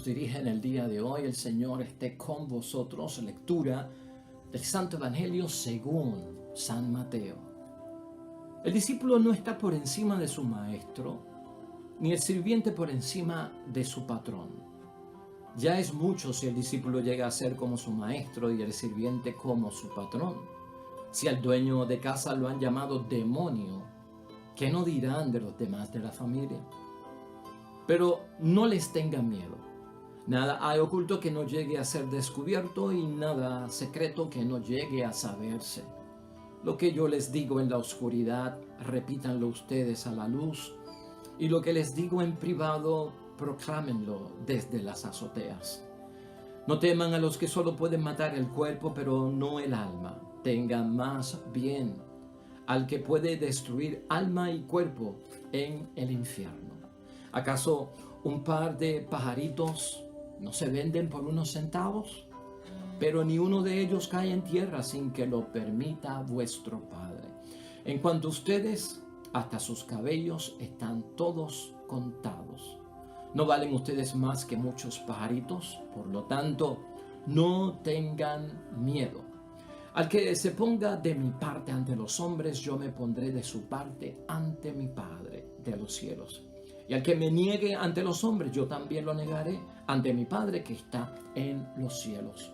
dirige en el día de hoy. El Señor esté con vosotros. Lectura del Santo Evangelio según San Mateo. El discípulo no está por encima de su maestro, ni el sirviente por encima de su patrón. Ya es mucho si el discípulo llega a ser como su maestro y el sirviente como su patrón. Si al dueño de casa lo han llamado demonio, ¿qué no dirán de los demás de la familia? Pero no les tengan miedo. Nada hay oculto que no llegue a ser descubierto y nada secreto que no llegue a saberse. Lo que yo les digo en la oscuridad, repítanlo ustedes a la luz, y lo que les digo en privado, proclámenlo desde las azoteas. No teman a los que solo pueden matar el cuerpo, pero no el alma. Tengan más bien al que puede destruir alma y cuerpo en el infierno. ¿Acaso un par de pajaritos no se venden por unos centavos? Pero ni uno de ellos cae en tierra sin que lo permita vuestro Padre. En cuanto a ustedes, hasta sus cabellos están todos contados. ¿No valen ustedes más que muchos pajaritos? Por lo tanto, no tengan miedo. Al que se ponga de mi parte ante los hombres, yo me pondré de su parte ante mi Padre de los cielos. Y al que me niegue ante los hombres, yo también lo negaré ante mi Padre que está en los cielos.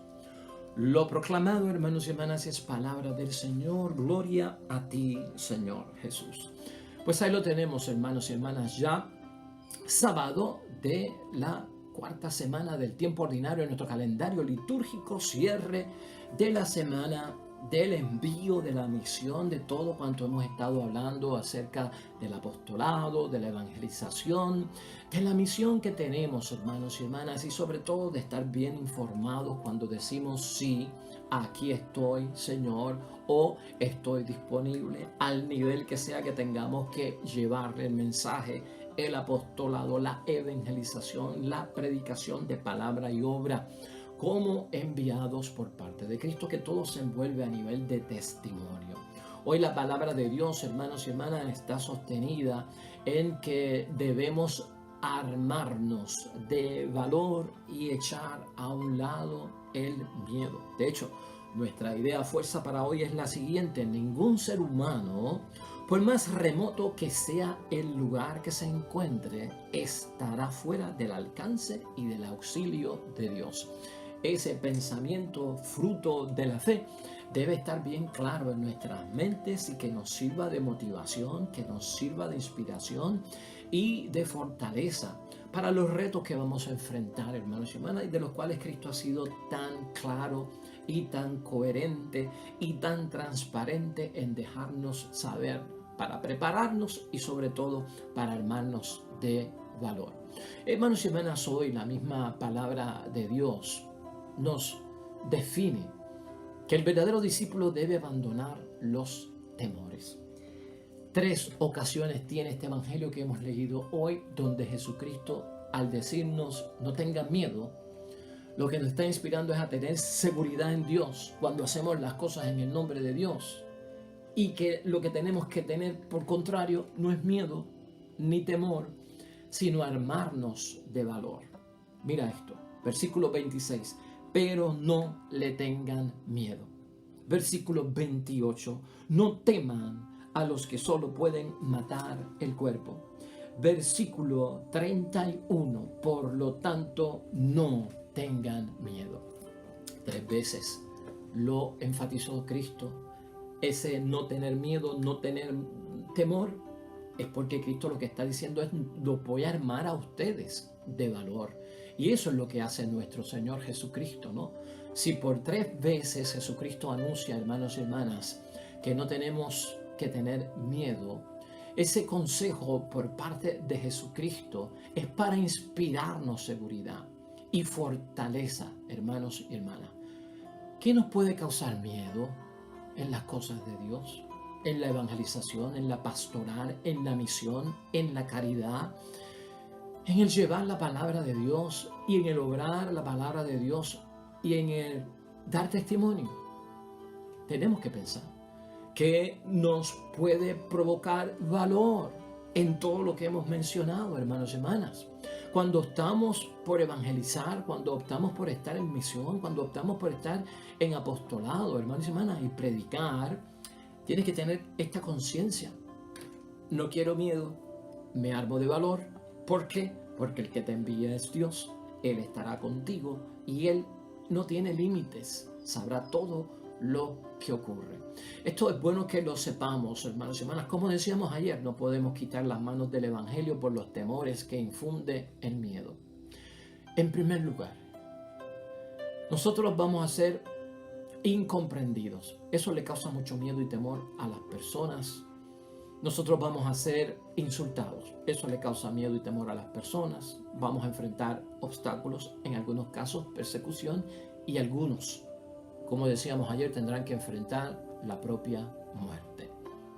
Lo proclamado, hermanos y hermanas, es palabra del Señor. Gloria a ti, Señor Jesús. Pues ahí lo tenemos, hermanos y hermanas, ya sábado de la cuarta semana del tiempo ordinario en nuestro calendario litúrgico, cierre de la semana del envío, de la misión, de todo cuanto hemos estado hablando acerca del apostolado, de la evangelización, de la misión que tenemos, hermanos y hermanas, y sobre todo de estar bien informados cuando decimos sí, aquí estoy, Señor, o estoy disponible, al nivel que sea que tengamos que llevarle el mensaje, el apostolado, la evangelización, la predicación de palabra y obra, como enviados por parte de Cristo, que todo se envuelve a nivel de testimonio. Hoy la palabra de Dios, hermanos y hermanas, está sostenida en que debemos armarnos de valor y echar a un lado el miedo. De hecho, nuestra idea fuerza para hoy es la siguiente: ningún ser humano, por más remoto que sea el lugar que se encuentre, estará fuera del alcance y del auxilio de Dios. Ese pensamiento fruto de la fe debe estar bien claro en nuestras mentes y que nos sirva de motivación, que nos sirva de inspiración y de fortaleza para los retos que vamos a enfrentar, hermanos y hermanas, y de los cuales Cristo ha sido tan claro y tan coherente y tan transparente en dejarnos saber, para prepararnos y sobre todo para armarnos de valor. Hermanos y hermanas, hoy la misma palabra de Dios nos define que el verdadero discípulo debe abandonar los temores. 3 ocasiones tiene este evangelio que hemos leído hoy, donde Jesucristo, al decirnos no tengan miedo, lo que nos está inspirando es a tener seguridad en Dios cuando hacemos las cosas en el nombre de Dios, y que lo que tenemos que tener, por contrario, no es miedo ni temor, sino armarnos de valor. Mira esto, versículo 26. Pero no le tengan miedo. Versículo 28. No teman a los que solo pueden matar el cuerpo. Versículo 31. Por lo tanto, no tengan miedo. 3 veces lo enfatizó Cristo. Ese no tener miedo, no tener temor, es porque Cristo lo que está diciendo es: los voy a armar a ustedes de valor. Y eso es lo que hace nuestro Señor Jesucristo, ¿no? Si por 3 veces Jesucristo anuncia, hermanos y hermanas, que no tenemos que tener miedo, ese consejo por parte de Jesucristo es para inspirarnos seguridad y fortaleza, hermanos y hermanas. ¿Qué nos puede causar miedo en las cosas de Dios? En la evangelización, en la pastoral, en la misión, en la caridad, en el llevar la palabra de Dios y en el obrar la palabra de Dios y en el dar testimonio. Tenemos que pensar que nos puede provocar valor en todo lo que hemos mencionado, hermanos y hermanas. Cuando optamos por evangelizar, cuando optamos por estar en misión, cuando optamos por estar en apostolado, hermanos y hermanas, y predicar, tienes que tener esta conciencia. No quiero miedo, me armo de valor. ¿Por qué? Porque el que te envía es Dios. Él estará contigo y Él no tiene límites. Sabrá todo lo que ocurre. Esto es bueno que lo sepamos, hermanos y hermanas. Como decíamos ayer, no podemos quitar las manos del Evangelio por los temores que infunde el miedo. En primer lugar, nosotros vamos a ser incomprendidos. Eso le causa mucho miedo y temor a las personas. Nosotros vamos a ser insultados. Eso le causa miedo y temor a las personas. Vamos a enfrentar obstáculos, en algunos casos persecución, y algunos, como decíamos ayer, tendrán que enfrentar la propia muerte.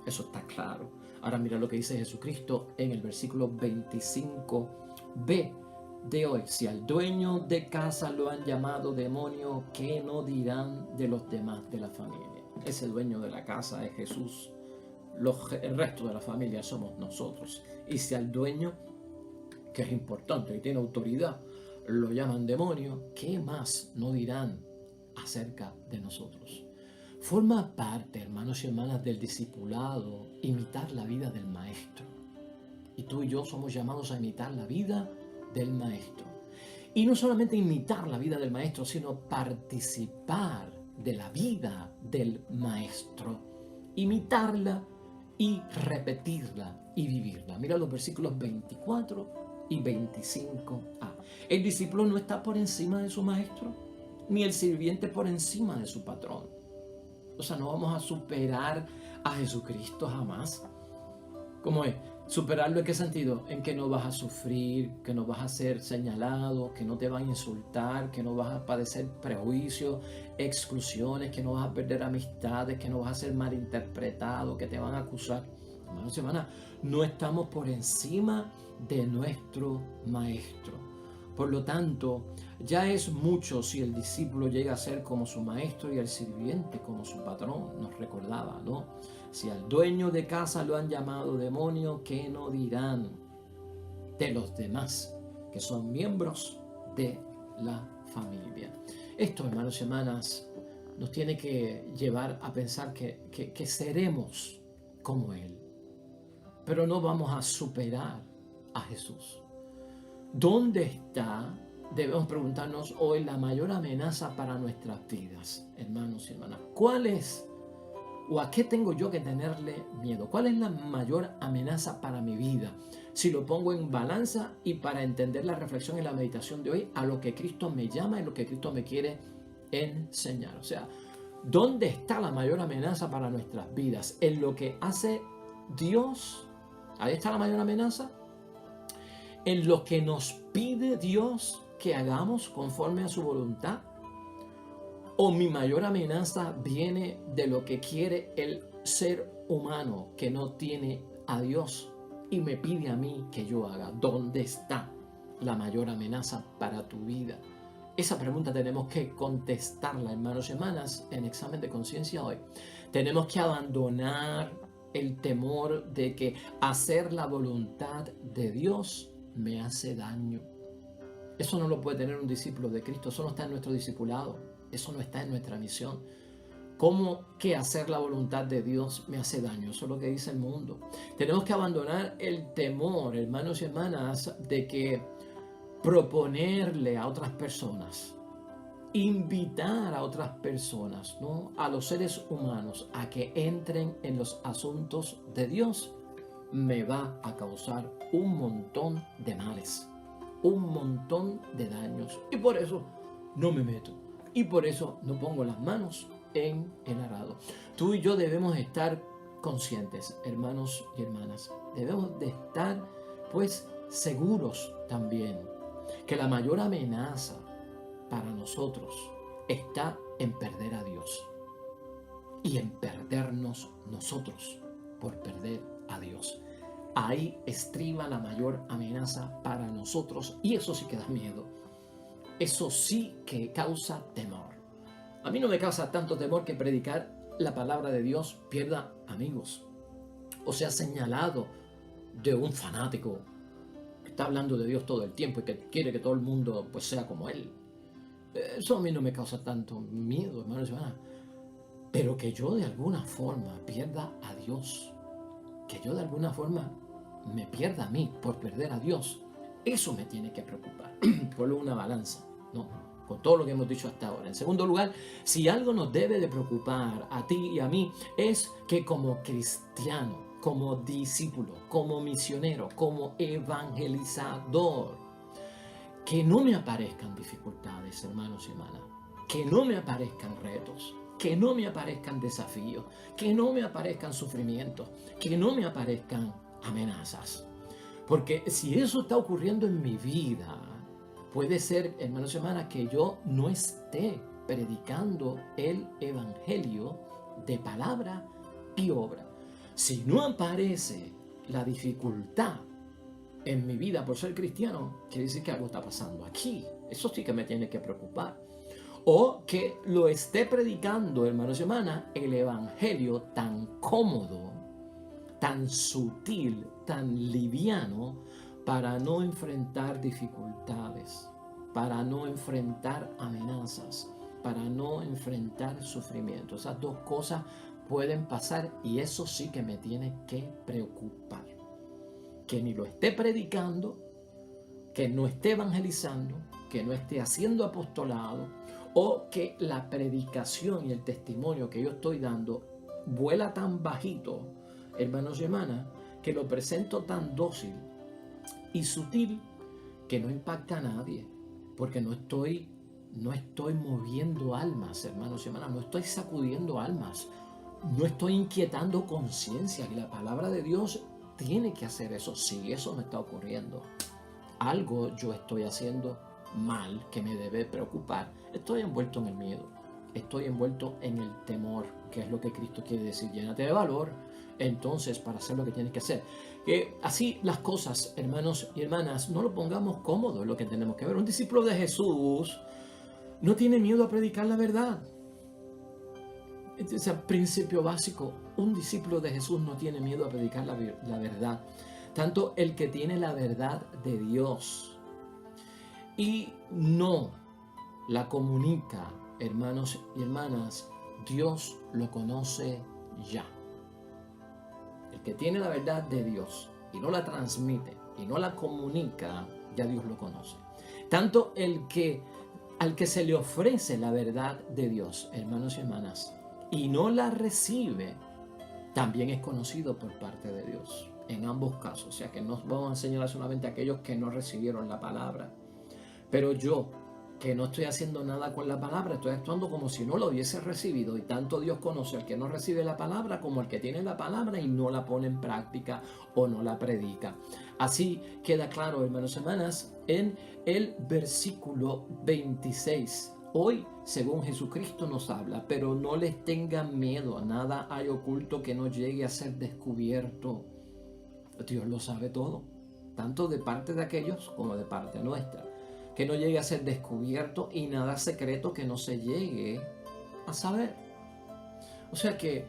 Eso está claro. Ahora mira lo que dice Jesucristo en el versículo 25b de hoy. Si al dueño de casa lo han llamado demonio, ¿qué no dirán de los demás de la familia? Ese dueño de la casa es Jesús. El resto de la familia somos nosotros. Y si al dueño, que es importante y tiene autoridad, lo llaman demonio, ¿qué más no dirán acerca de nosotros? Forma parte, hermanos y hermanas, del discipulado imitar la vida del maestro. Y tú y yo somos llamados a imitar la vida del maestro. Y no solamente imitar la vida del maestro, sino participar de la vida del maestro. Imitarla y repetirla y vivirla. Mira los versículos 24 y 25a. El discípulo no está por encima de su maestro, ni el sirviente por encima de su patrón. O sea, no vamos a superar a Jesucristo jamás. ¿Cómo es? ¿Superarlo en qué sentido? En que no vas a sufrir, que no vas a ser señalado, que no te van a insultar, que no vas a padecer prejuicios, exclusiones, que no vas a perder amistades, que no vas a ser malinterpretado, que te van a acusar. Hermanos y hermanas, no estamos por encima de nuestro maestro. Por lo tanto, ya es mucho si el discípulo llega a ser como su maestro y el sirviente como su patrón, nos recordaba, ¿no? Si al dueño de casa lo han llamado demonio, ¿qué no dirán de los demás que son miembros de la familia? Esto, hermanos y hermanas, nos tiene que llevar a pensar que seremos como Él, pero no vamos a superar a Jesús. ¿Dónde está, debemos preguntarnos hoy, la mayor amenaza para nuestras vidas, hermanos y hermanas? ¿Cuál es o a qué tengo yo que tenerle miedo? ¿Cuál es la mayor amenaza para mi vida? Si lo pongo en balanza y para entender la reflexión y la meditación de hoy a lo que Cristo me llama y lo que Cristo me quiere enseñar. O sea, ¿dónde está la mayor amenaza para nuestras vidas? ¿En lo que hace Dios? Ahí está la mayor amenaza. ¿En lo que nos pide Dios que hagamos conforme a su voluntad? ¿O mi mayor amenaza viene de lo que quiere el ser humano que no tiene a Dios y me pide a mí que yo haga? ¿Dónde está la mayor amenaza para tu vida? Esa pregunta tenemos que contestarla, hermanos y hermanas, en examen de conciencia hoy. Tenemos que abandonar el temor de que hacer la voluntad de Dios me hace daño. Eso no lo puede tener un discípulo de Cristo, eso no está en nuestro discipulado, eso no está en nuestra misión. ¿Cómo que hacer la voluntad de Dios me hace daño? Eso es lo que dice el mundo. Tenemos que abandonar el temor, hermanos y hermanas, de que proponerle a otras personas, invitar a otras personas, ¿no?, a los seres humanos a que entren en los asuntos de Dios, me va a causar un montón de males, un montón de daños. Y por eso no me meto. Y por eso no pongo las manos en el arado. Tú y yo debemos estar conscientes, hermanos y hermanas. Debemos de estar, pues, seguros también que la mayor amenaza para nosotros está en perder a Dios y en perdernos nosotros por perder a Dios. Ahí estriba la mayor amenaza para nosotros y eso sí que da miedo. Eso sí que causa temor. A mí no me causa tanto temor que predicar la palabra de Dios pierda amigos o sea señalado de un fanático está hablando de Dios todo el tiempo y que quiere que todo el mundo pues sea como él. Eso a mí no me causa tanto miedo, hermanos y hermanas. Pero que yo de alguna forma pierda a Dios, que yo de alguna forma me pierda a mí por perder a Dios, eso me tiene que preocupar. Ponlo en una balanza, ¿no? Con todo lo que hemos dicho hasta ahora. En segundo lugar, si algo nos debe de preocupar a ti y a mí, es que como cristiano, como discípulo, como misionero, como evangelizador, que no me aparezcan dificultades, hermanos y hermanas, que no me aparezcan retos, que no me aparezcan desafíos, que no me aparezcan sufrimientos, que no me aparezcan amenazas. Porque si eso está ocurriendo en mi vida, puede ser, hermanos y hermanas, que yo no esté predicando el evangelio de palabra y obra. Si no aparece la dificultad en mi vida por ser cristiano, quiere decir que algo está pasando aquí. Eso sí que me tiene que preocupar. O que lo esté predicando, hermanos y hermanas, el evangelio tan cómodo, tan sutil, tan liviano, para no enfrentar dificultades, para no enfrentar amenazas, para no enfrentar sufrimiento. Esas dos cosas pueden pasar y eso sí que me tiene que preocupar. Que ni lo esté predicando, que no esté evangelizando, que no esté haciendo apostolado, o que la predicación y el testimonio que yo estoy dando vuela tan bajito, hermanos y hermanas, que lo presento tan dócil y sutil que no impacta a nadie, porque no estoy moviendo almas, hermanos y hermanas, no estoy sacudiendo almas, no estoy inquietando conciencia, y la palabra de Dios tiene que hacer eso. Si eso me está ocurriendo, algo yo estoy haciendo mal que me debe preocupar. Estoy envuelto en el miedo, estoy envuelto en el temor, que es lo que Cristo quiere decir: llénate de valor entonces para hacer lo que tienes que hacer. Que así las cosas, hermanos y hermanas, no lo pongamos cómodo, es lo que tenemos que ver. Un discípulo de Jesús no tiene miedo a predicar la verdad. Este es el principio básico. Un discípulo de Jesús no tiene miedo a predicar la verdad. Tanto el que tiene la verdad de Dios y no la comunica, hermanos y hermanas, Dios lo conoce ya. El que tiene la verdad de Dios y no la transmite y no la comunica, ya Dios lo conoce. Tanto al que se le ofrece la verdad de Dios, hermanos y hermanas, y no la recibe, también es conocido por parte de Dios. En ambos casos, o sea que no vamos a enseñar solamente a aquellos que no recibieron la palabra. Pero yo, que no estoy haciendo nada con la palabra, estoy actuando como si no lo hubiese recibido, y tanto Dios conoce al que no recibe la palabra como al que tiene la palabra y no la pone en práctica o no la predica. Así queda claro, hermanos y hermanas, en el versículo 26. Hoy, según Jesucristo nos habla: pero no les tengan miedo, nada hay oculto que no llegue a ser descubierto. Dios lo sabe todo, tanto de parte de aquellos como de parte nuestra. Que no llegue a ser descubierto y nada secreto que no se llegue a saber. O sea que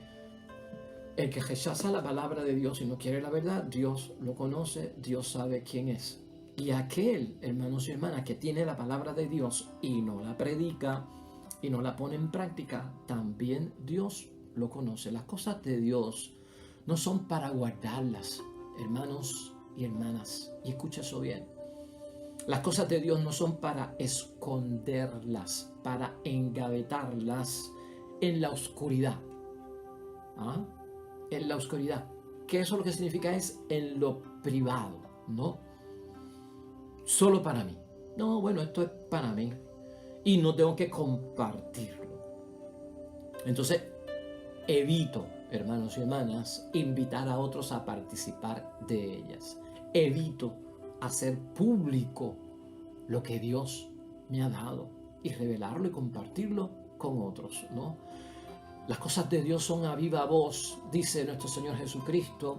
el que rechaza la palabra de Dios y no quiere la verdad, Dios lo conoce, Dios sabe quién es. Y aquel, hermanos y hermanas, que tiene la palabra de Dios y no la predica y no la pone en práctica, también Dios lo conoce. Las cosas de Dios no son para guardarlas, hermanos y hermanas. Y escucha eso bien. Las cosas de Dios no son para esconderlas, para engavetarlas en la oscuridad. ¿Ah? En la oscuridad. Que eso lo que significa es en lo privado, ¿no? Solo para mí. No, bueno, esto es para mí. Y no tengo que compartirlo. Entonces, evito, hermanos y hermanas, invitar a otros a participar de ellas. Evito hacer público lo que Dios me ha dado y revelarlo y compartirlo con otros, ¿no? Las cosas de Dios son a viva voz, dice nuestro Señor Jesucristo,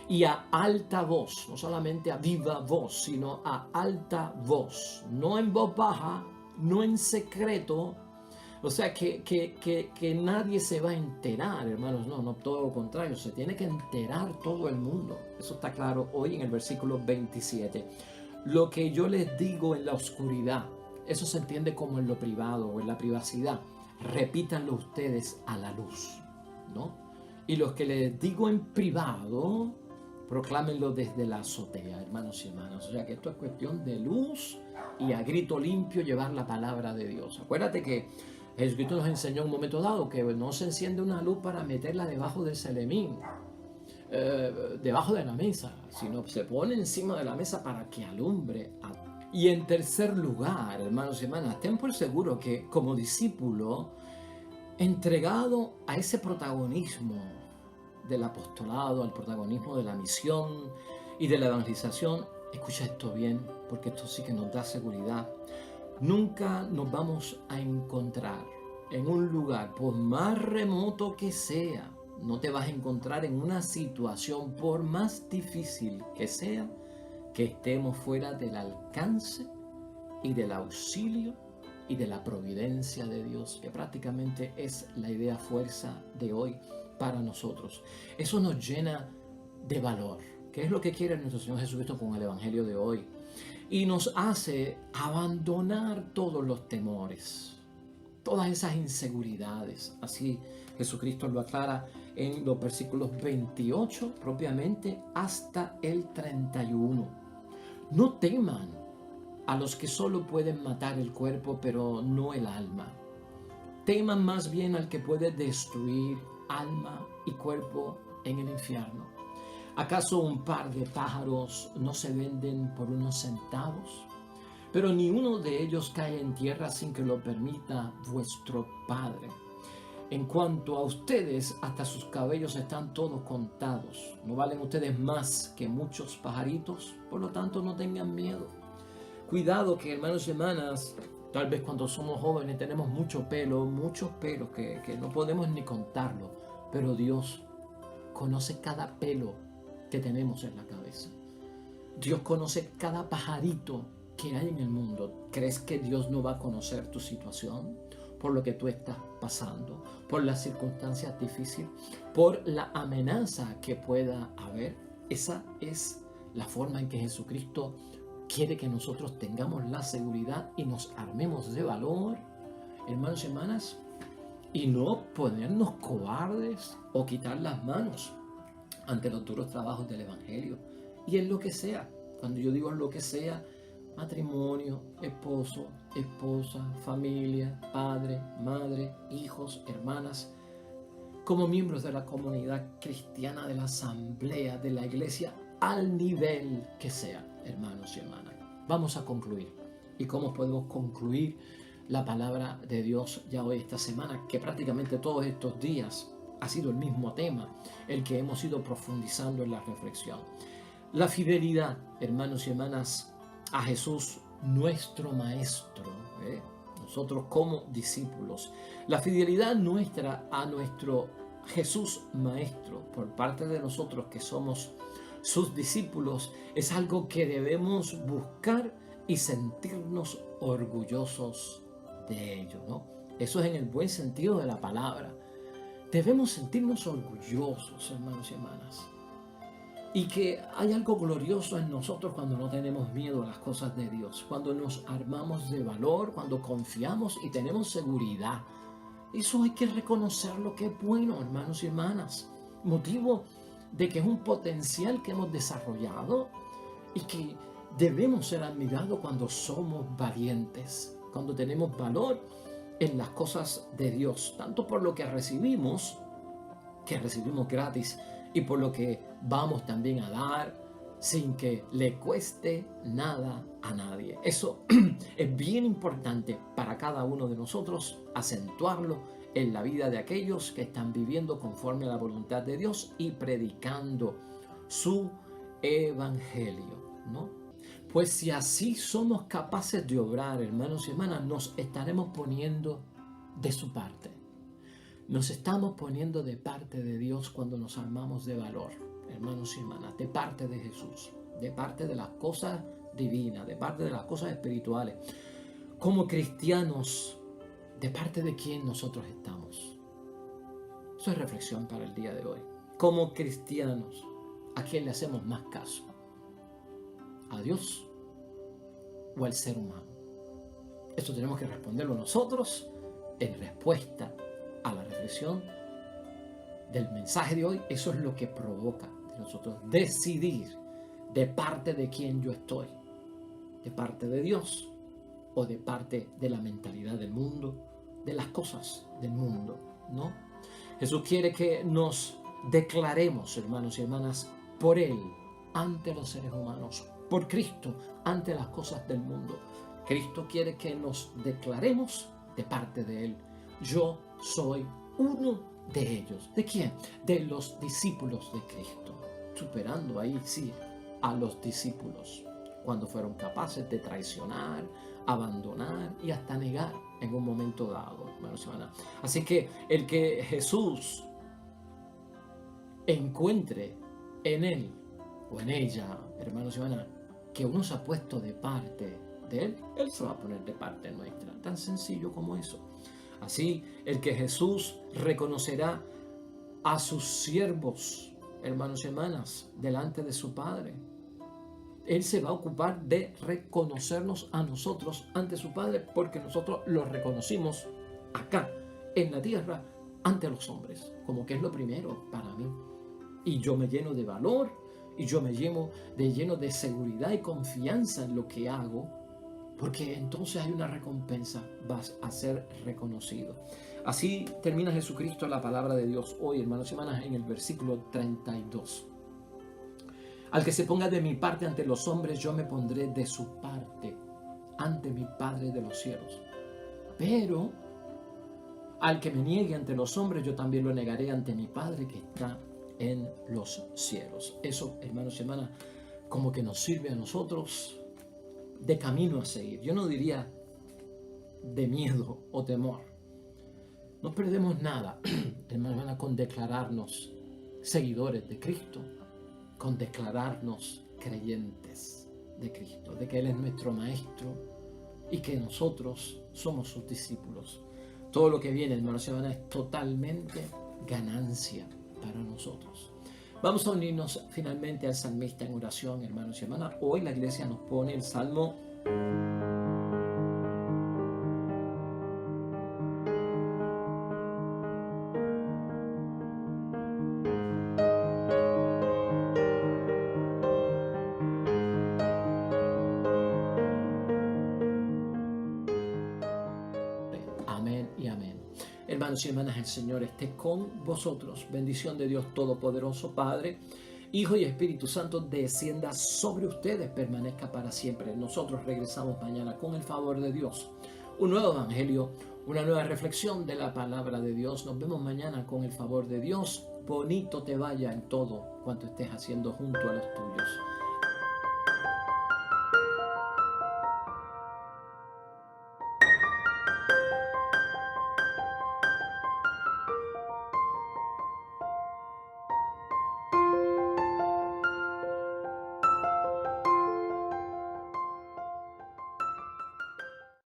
y a alta voz, no solamente a viva voz, sino a alta voz, no en voz baja, no en secreto. O sea, que nadie se va a enterar, hermanos. No, todo lo contrario. Se tiene que enterar todo el mundo. Eso está claro hoy en el versículo 27. Lo que yo les digo en la oscuridad, eso se entiende como en lo privado o en la privacidad, repítanlo ustedes a la luz, ¿no? Y los que les digo en privado, proclámenlo desde la azotea, hermanos y hermanas. O sea que esto es cuestión de luz y a grito limpio llevar la palabra de Dios. Acuérdate que Jesucristo nos enseñó en un momento dado que no se enciende una luz para meterla debajo del celemín, debajo de la mesa, sino se pone encima de la mesa para que alumbre. Y en tercer lugar, hermanos y hermanas, ten por seguro que como discípulo entregado a ese protagonismo del apostolado, al protagonismo de la misión y de la evangelización, escucha esto bien, porque esto sí que nos da seguridad. Nunca nos vamos a encontrar en un lugar, por más remoto que sea, no te vas a encontrar en una situación, por más difícil que sea, que estemos fuera del alcance y del auxilio y de la providencia de Dios, que prácticamente es la idea fuerza de hoy para nosotros. Eso nos llena de valor, que es lo que quiere nuestro Señor Jesucristo con el Evangelio de hoy. Y nos hace abandonar todos los temores, todas esas inseguridades. Así Jesucristo lo aclara en los versículos 28 propiamente hasta el 31. No teman a los que solo pueden matar el cuerpo, pero no el alma. Teman más bien al que puede destruir alma y cuerpo en el infierno. ¿Acaso un par de pájaros no se venden por unos centavos? Pero ni uno de ellos cae en tierra sin que lo permita vuestro Padre. En cuanto a ustedes, hasta sus cabellos están todos contados. ¿No valen ustedes más que muchos pajaritos? Por lo tanto, no tengan miedo. Cuidado que, hermanos y hermanas, tal vez cuando somos jóvenes tenemos muchos pelos que no podemos ni contarlo. Pero Dios conoce cada pelo que tenemos en la cabeza. Dios conoce cada pajarito que hay en el mundo. ¿Crees que Dios no va a conocer tu situación? Por lo que tú estás pasando, por las circunstancias difíciles, por la amenaza que pueda haber. Esa es la forma en que Jesucristo quiere que nosotros tengamos la seguridad y nos armemos de valor, hermanos y hermanas, y no ponernos cobardes o quitar las manos ante los duros trabajos del Evangelio. Y en lo que sea, cuando yo digo en lo que sea, matrimonio, esposo, esposa, familia, padre, madre, hijos, hermanas, como miembros de la comunidad cristiana, de la asamblea, de la iglesia, al nivel que sea, hermanos y hermanas. Vamos a concluir. ¿Y cómo podemos concluir la palabra de Dios ya hoy, esta semana, que prácticamente todos estos días ha sido el mismo tema, el que hemos ido profundizando en la reflexión? La fidelidad, hermanos y hermanas, a Jesús, nuestro Maestro, nosotros como discípulos. La fidelidad nuestra a nuestro Jesús Maestro por parte de nosotros que somos sus discípulos es algo que debemos buscar y sentirnos orgullosos de ello, ¿no? Eso es en el buen sentido de la palabra. Debemos sentirnos orgullosos, hermanos y hermanas. Y que hay algo glorioso en nosotros cuando no tenemos miedo a las cosas de Dios, cuando nos armamos de valor, cuando confiamos y tenemos seguridad. Eso hay que reconocerlo, que es bueno, hermanos y hermanas. Motivo de que es un potencial que hemos desarrollado y que debemos ser admirados cuando somos valientes, cuando tenemos valor en las cosas de Dios, tanto por lo que recibimos gratis, y por lo que vamos también a dar sin que le cueste nada a nadie. Eso es bien importante para cada uno de nosotros, acentuarlo en la vida de aquellos que están viviendo conforme a la voluntad de Dios y predicando su evangelio, ¿no? Pues si así somos capaces de obrar, hermanos y hermanas, nos estaremos poniendo de su parte. Nos estamos poniendo de parte de Dios cuando nos armamos de valor, hermanos y hermanas, de parte de Jesús, de parte de las cosas divinas, de parte de las cosas espirituales. Como cristianos, ¿de parte de quién nosotros estamos? Eso es reflexión para el día de hoy. Como cristianos, ¿a quién le hacemos más caso? ¿A Dios o al ser humano? Esto tenemos que responderlo nosotros en respuesta a la reflexión del mensaje de hoy. Eso es lo que provoca de nosotros decidir de parte de quién yo estoy, de parte de Dios o de parte de la mentalidad del mundo, de las cosas del mundo, ¿no? Jesús quiere que nos declaremos, hermanos y hermanas, por Él ante los seres humanos, por Cristo ante las cosas del mundo. Cristo quiere que nos declaremos de parte de Él. Yo soy uno de ellos. ¿De quién? De los discípulos de Cristo. Superando ahí, sí, a los discípulos, cuando fueron capaces de traicionar, abandonar y hasta negar en un momento dado, hermanos y hermanas. Así que el que Jesús encuentre en él o en ella, hermanos y hermanas, que uno se ha puesto de parte de él, él se va a poner de parte nuestra. Tan sencillo como eso. Así, el que Jesús reconocerá a sus siervos, hermanos y hermanas, delante de su Padre. Él se va a ocupar de reconocernos a nosotros ante su Padre, porque nosotros lo reconocimos acá, en la tierra, ante los hombres, como que es lo primero para mí. Y yo me lleno de valor, y yo me lleno de seguridad y confianza en lo que hago, porque entonces hay una recompensa, vas a ser reconocido. Así termina Jesucristo la palabra de Dios hoy, hermanos y hermanas, en el versículo 32. Al que se ponga de mi parte ante los hombres, yo me pondré de su parte ante mi Padre de los cielos. Pero al que me niegue ante los hombres, yo también lo negaré ante mi Padre que está en los cielos. Eso, hermanos y hermanas, como que nos sirve a nosotros de camino a seguir. Yo no diría de miedo o temor. No perdemos nada, hermanos y hermanas, con declararnos seguidores de Cristo, con declararnos creyentes de Cristo, de que Él es nuestro Maestro y que nosotros somos sus discípulos. Todo lo que viene, hermanos y hermanas, es totalmente ganancia para nosotros. Vamos a unirnos finalmente al salmista en oración, hermanos y hermanas. Hoy la iglesia nos pone el Salmo 1. Amén y amén. Hermanos y hermanas, el Señor esté con vosotros. Bendición de Dios Todopoderoso, Padre, Hijo y Espíritu Santo, descienda sobre ustedes, permanezca para siempre. Nosotros regresamos mañana con el favor de Dios. Un nuevo evangelio, una nueva reflexión de la palabra de Dios. Nos vemos mañana con el favor de Dios. Bonito te vaya en todo cuanto estés haciendo junto a los tuyos.